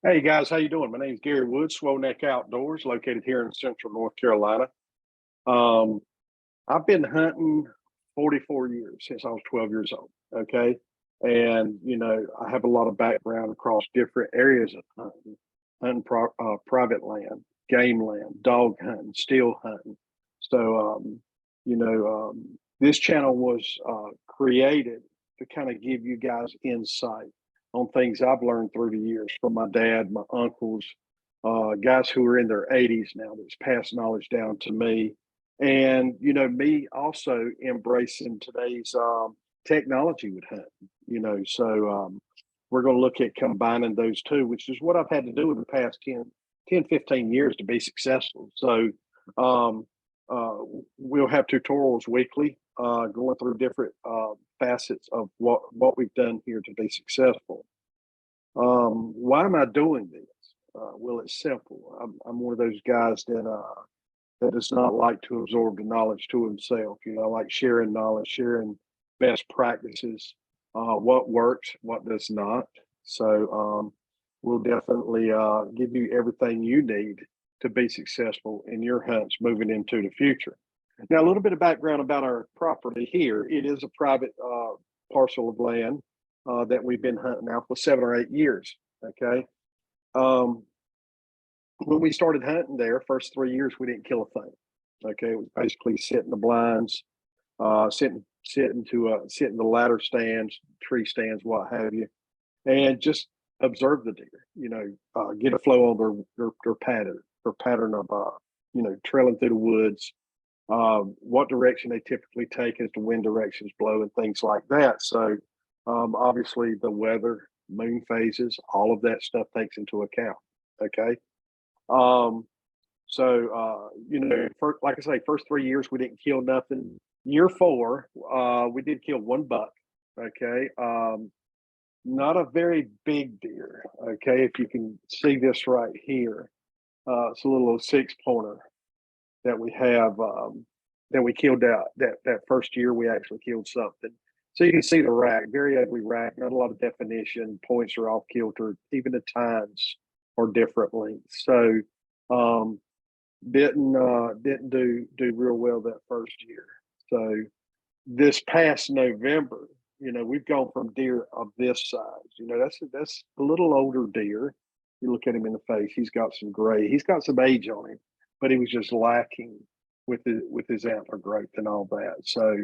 Hey guys, how you doing? My name is Gary Wood, SwolNeck Outdoors, located here in Central North Carolina. Um, I've been hunting 44 years since I was 12 years old. Okay, and I have a lot of background across different areas of private land, game land, dog hunting, steel hunting. So, this channel was created to kind of give you guys insight on things I've learned through the years from my dad, my uncles, guys who are in their 80s now that's passed knowledge down to me. And, me also embracing today's technology with hunting, we're going to look at combining those two, which is what I've had to do in the past 15 years to be successful. So, um, uh, we'll have tutorials weekly, going through different facets of what we've done here to be successful. Why am I doing this? Well, it's simple. I'm one of those guys that does not like to absorb the knowledge to himself. Like sharing knowledge, sharing best practices, what works, what does not. So we'll definitely give you everything you need to be successful in your hunts moving into the future. Now, a little bit of background about our property here. It is a private parcel of land that we've been hunting now for 7 or 8 years. Okay. Um, when we started hunting there, first 3 years, we didn't kill a thing. Okay. It was basically sitting the blinds, sit in the ladder stands, tree stands, what have you, and just observe the deer, get a flow on their pattern of, trailing through the woods, what direction they typically take as the wind directions blow and things like that. So obviously the weather, moon phases, all of that stuff takes into account. Okay. Um, like I say, first 3 years we didn't kill nothing. Year four, we did kill one buck. Okay. Not a very big deer. Okay. If you can see this right here, it's a little 6 pointer that we have, that we killed out that first year. We actually killed something. So you can see the rack, very ugly rack, not a lot of definition. Points are off kilter. Even the tines are different lengths. So um, didn't do real well that first year. So this past November, we've gone from deer of this size. That's a little older deer. You look at him in the face; he's got some gray. He's got some age on him, but he was just lacking with his antler growth and all that. So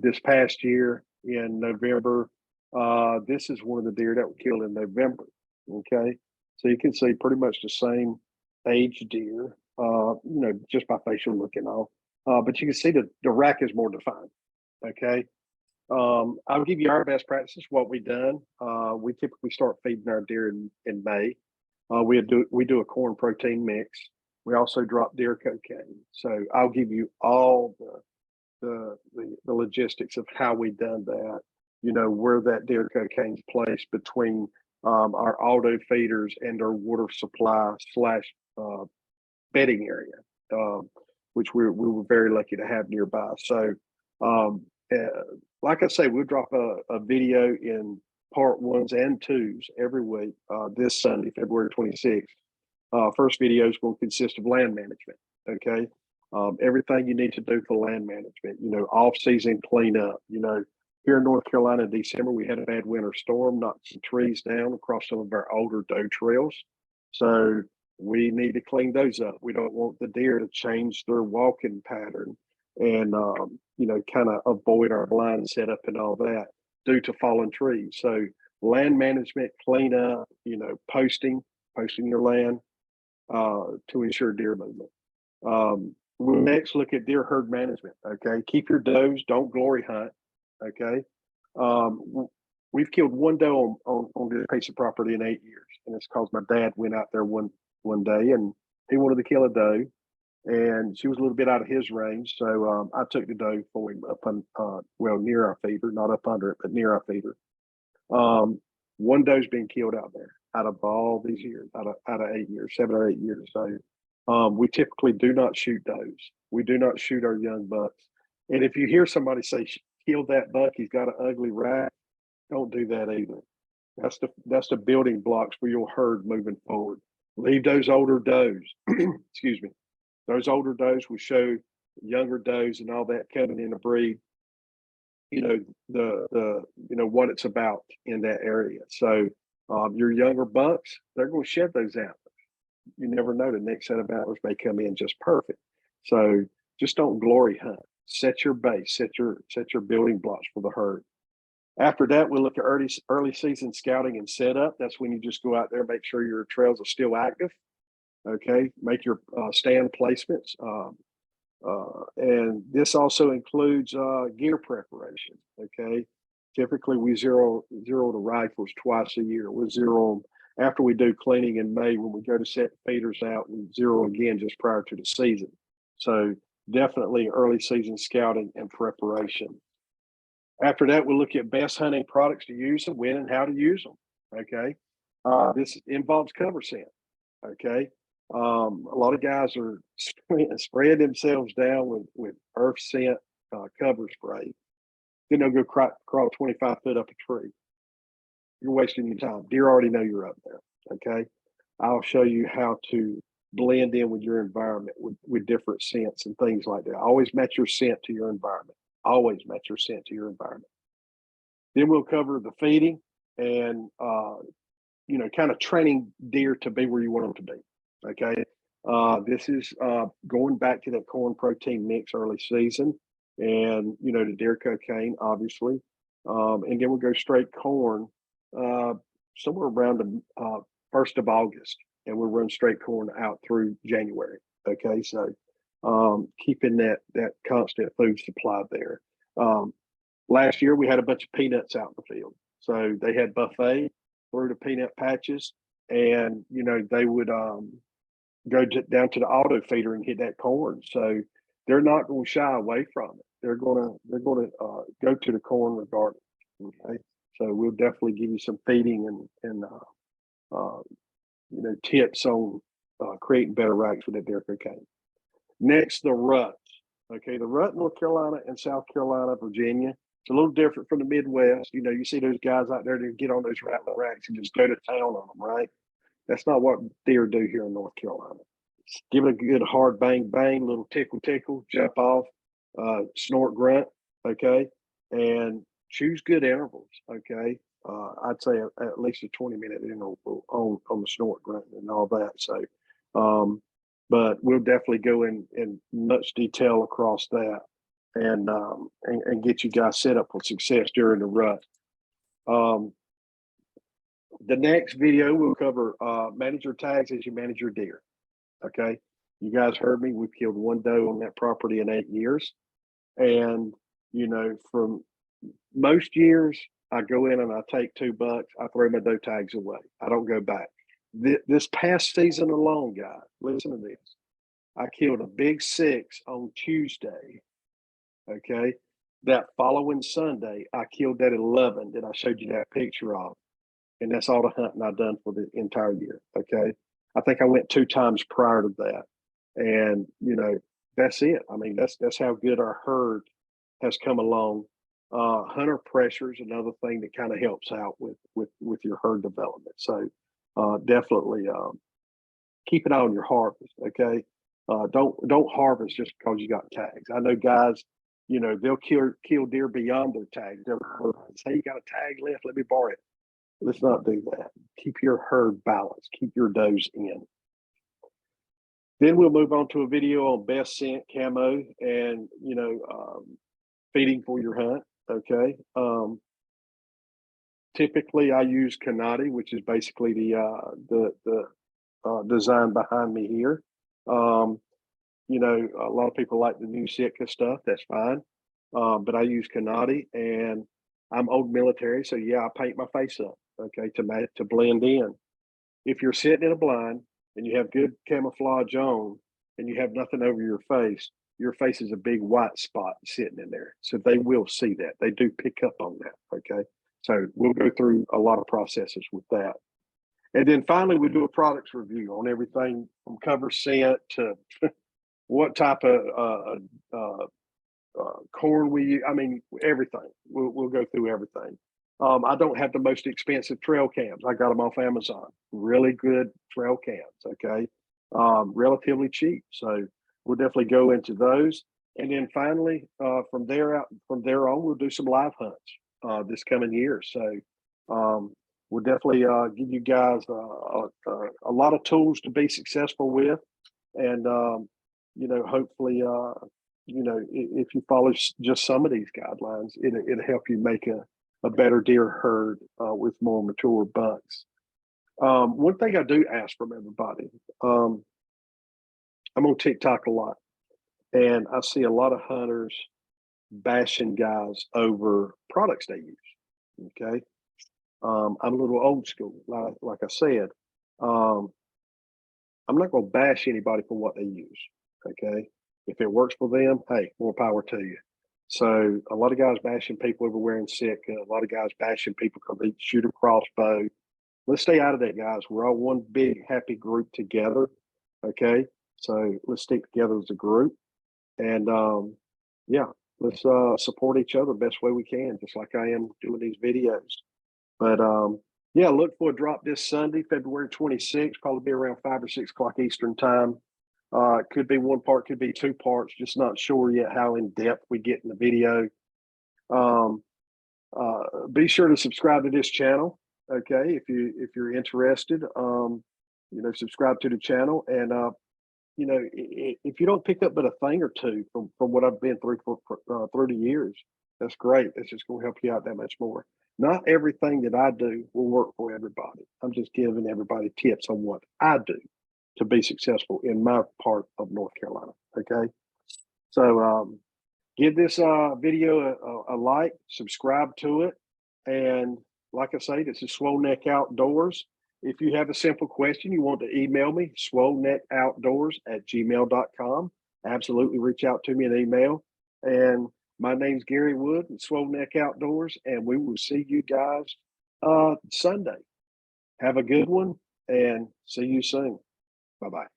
this past year in November, this is one of the deer that we killed in November. Okay, so you can see pretty much the same age deer, just by facial look and all. But you can see the rack is more defined. Okay. I'll give you our best practices, what we've done. We typically start feeding our deer in May. We do a corn protein mix. We also drop deer cocaine. So I'll give you all the logistics of how we done that. Where that deer cocaine's placed between our auto feeders and our water supply slash bedding area, which we were very lucky to have nearby. So, like I say, we'll drop a video in part ones and twos every week. This Sunday, February 26th. First video is going to consist of land management. Okay. Everything you need to do for land management, off season cleanup, here in North Carolina in December, we had a bad winter storm, knocked some trees down across some of our older doe trails. So we need to clean those up. We don't want the deer to change their walking pattern and, kind of avoid our blind setup and all that due to fallen trees. So land management, cleanup, posting your land to ensure deer movement. We'll next look at deer herd management. Okay. Keep your does, don't glory hunt. Okay. We've killed one doe on this piece of property in 8 years. And it's because my dad went out there one day and he wanted to kill a doe and she was a little bit out of his range. So I took the doe for him up on, near our feeder, not up under it, but near our feeder. One doe's been killed out there out of all these years, out of 8 years, 7 or 8 years. So we typically do not shoot does. We do not shoot our young bucks. And if you hear somebody say, kill that buck, he's got an ugly rack, don't do that either. That's the building blocks for your herd moving forward. Leave those older does. Excuse me. Those older does will show younger does and all that coming in to breed. You know what it's about in that area. So your younger bucks, they're going to shed those antlers. You never know, the next set of antlers may come in just perfect. So just don't glory hunt. Set your base. Set your building blocks for the herd. After that, we'll look at early season scouting and setup. That's when you just go out there and make sure your trails are still active. Okay, make your stand placements. And this also includes gear preparation. Okay, typically we zero the rifles twice a year. We zero them after we do cleaning in May. When we go to set feeders out, we zero again just prior to the season. So definitely early season scouting and preparation. After that, we'll look at best hunting products to use and when and how to use them. Okay, this involves cover scent. Okay, a lot of guys are spraying themselves down with earth scent cover spray. Then they'll go crawl 25 foot up a tree. You're wasting your time. Deer already know you're up there. Okay, I'll show you how to blend in with your environment with different scents and things like that. Always match your scent to your environment. Always match your scent to your environment. Then we'll cover the feeding and kind of training deer to be where you want them to be. Okay, this is going back to that corn protein mix early season, and the deer cocaine obviously, and then we'll go straight corn somewhere around the 1st of August, and we'll run straight corn out through January. Okay, so keeping that constant food supply there. Last year we had a bunch of peanuts out in the field, so they had buffet through the peanut patches, and they would go down to the auto feeder and hit that corn. So they're not going to shy away from it. They're going to go to the corn regardless. Okay, so we'll definitely give you some feeding and tips on creating better racks with that deer cocaine. Next, the ruts. Okay, the rut in North Carolina and South Carolina, Virginia, it's a little different from the Midwest. You see those guys out there that get on those rattling racks and just go to town on them, right? That's not what deer do here in North Carolina. Give it a good hard bang, bang, little tickle, tickle, jump off, snort, grunt, okay? And choose good intervals, okay? I'd say at least a 20-minute interval on the snort, grunt, and all that. So, but we'll definitely go in much detail across that and get you guys set up for success during the rut. The next video will cover manage your tags as you manage your deer. Okay, you guys heard me. We've killed one doe on that property in 8 years, and from most years, I go in and I take 2 bucks. I throw my doe tags away. I don't go back. This past season alone, guys, listen to this. I killed a big 6 on Tuesday. Okay, that following Sunday, I killed that 11 that I showed you that picture of. And that's all the hunting I've done for the entire year. Okay, I think I went 2 times prior to that, and that's it. I mean, that's how good our herd has come along. Hunter pressure is another thing that kind of helps out with your herd development. So definitely keep an eye on your harvest. Okay, don't harvest just because you got tags. I know guys, they'll kill deer beyond their tags. They'll say, "You got a tag left? Let me borrow it." Let's not do that. Keep your herd balanced. Keep your does in. Then we'll move on to a video on best scent camo and feeding for your hunt. Okay. Typically, I use Canati, which is basically the design behind me here. A lot of people like the new Sitka stuff. That's fine, but I use Canati, and I'm old military, so yeah, I paint my face up. Okay, to blend in. If you're sitting in a blind and you have good camouflage on and you have nothing over your face is a big white spot sitting in there. So they will see that. They do pick up on that. Okay, so we'll go through a lot of processes with that. And then finally, we do a products review on everything from cover scent to what type of corn we use. I mean, everything. We'll go through everything. I don't have the most expensive trail cams. I got them off Amazon. Really good trail cams. Okay, relatively cheap. So we'll definitely go into those. And then finally, from there on, we'll do some live hunts this coming year. So we'll definitely give you guys a lot of tools to be successful with, and hopefully, if you follow just some of these guidelines, it'll help you make a better deer herd with more mature bucks. One thing I do ask from everybody, I'm on TikTok a lot, and I see a lot of hunters bashing guys over products they use. Okay, I'm a little old school, like I said. I'm not going to bash anybody for what they use. Okay, if it works for them, hey, more power to you. So a lot of guys bashing people over wearing Sitka. A lot of guys bashing people because they shoot a crossbow. Let's stay out of that, guys. We're all one big happy group together. Okay, so let's stick together as a group, and yeah, let's support each other the best way we can, just like I am doing these videos. But yeah, look for a drop this Sunday, February 26th, probably be around 5 or 6 o'clock Eastern time. It could be one part, could be 2 parts, just not sure yet how in depth we get in the video. Be sure to subscribe to this channel. Okay, if you're interested, subscribe to the channel, and if you don't pick up but a thing or two from what I've been through through the years, that's great. That's just going to help you out that much more. Not everything that I do will work for everybody. I'm just giving everybody tips on what I do to be successful in my part of North Carolina. Okay, so give this video a like, subscribe to it, and like I say, this is SwolNeck Outdoors. If you have a simple question, you want to email me, swolneckoutdoors@gmail.com. Absolutely reach out to me in email. And my name's Gary Wood with SwolNeck Outdoors, and we will see you guys Sunday. Have a good one, and see you soon. Bye-bye.